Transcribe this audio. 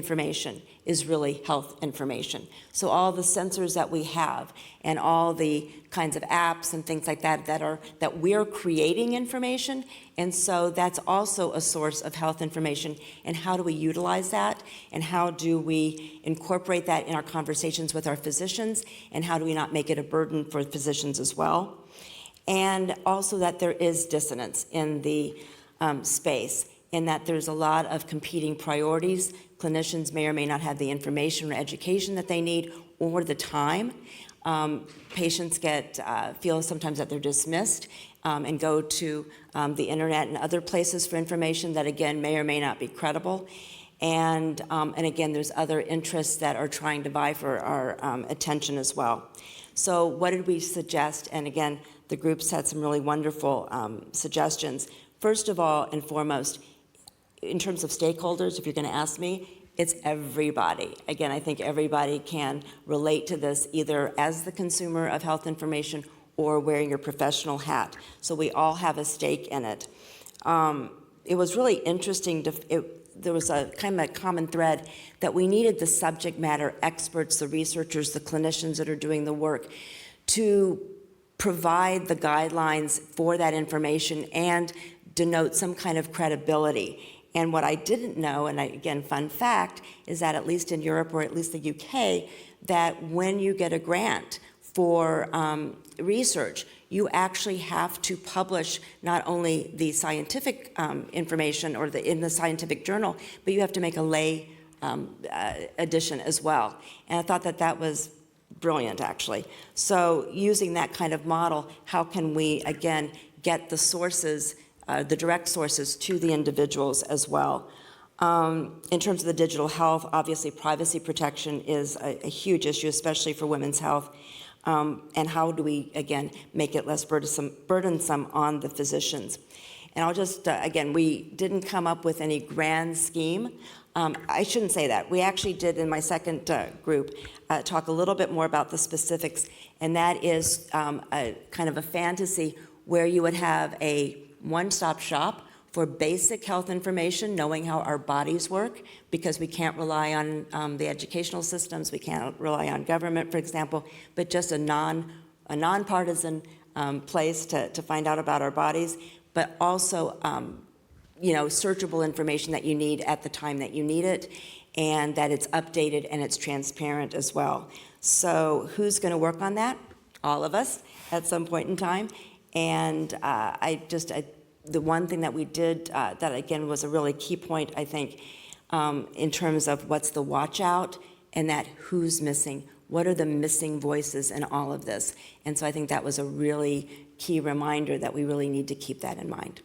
information is really health information. So all the sensors that we have and all the kinds of apps and things like that that we're creating information, and so that's also a source of health information. And how do we utilize that? And how do we incorporate that in our conversations with our physicians? And how do we not make it a burden for physicians as well? And also that there is dissonance in the space, in that there's a lot of competing priorities. Clinicians may or may not have the information or education that they need or the time. Patients feel sometimes that they're dismissed and go to the internet and other places for information that, again, may or may not be credible. And again, there's other interests that are trying to vie for our attention as well. So what did we suggest? And again, the groups had some really wonderful suggestions. First of all and foremost, in terms of stakeholders, if you're going to ask me, it's everybody. Again, I think everybody can relate to this either as the consumer of health information or wearing your professional hat. So we all have a stake in it. It was really interesting. There was a kind of a common thread that we needed the subject matter experts, the researchers, the clinicians that are doing the work to provide the guidelines for that information and denote some kind of credibility. And what I didn't know, and again, fun fact, is that at least in Europe or at least the UK, that when you get a grant for research, you actually have to publish not only the scientific information or in the scientific journal, but you have to make a lay edition as well. And I thought that that was brilliant, actually. So using that kind of model, how can we, again, get the sources, the direct sources to the individuals as well? In terms of the digital health, obviously privacy protection is a huge issue, especially for women's health. And how do we, again, make it less burdensome on the physicians? And I'll just, again, we didn't come up with any grand scheme. I shouldn't say that. We actually did, in my second group, talk a little bit more about the specifics, and that is a kind of a fantasy where you would have a one-stop shop for basic health information, knowing how our bodies work, because we can't rely on the educational systems, we can't rely on government, for example, but just a nonpartisan place to find out about our bodies, but also searchable information that you need at the time that you need it, and that it's updated and it's transparent as well. So who's going to work on that? All of us at some point in time. And the one thing that we did that, again, was a really key point, I think, in terms of what's the watch out and that who's missing. What are the missing voices in all of this? And so I think that was a really key reminder that we really need to keep that in mind.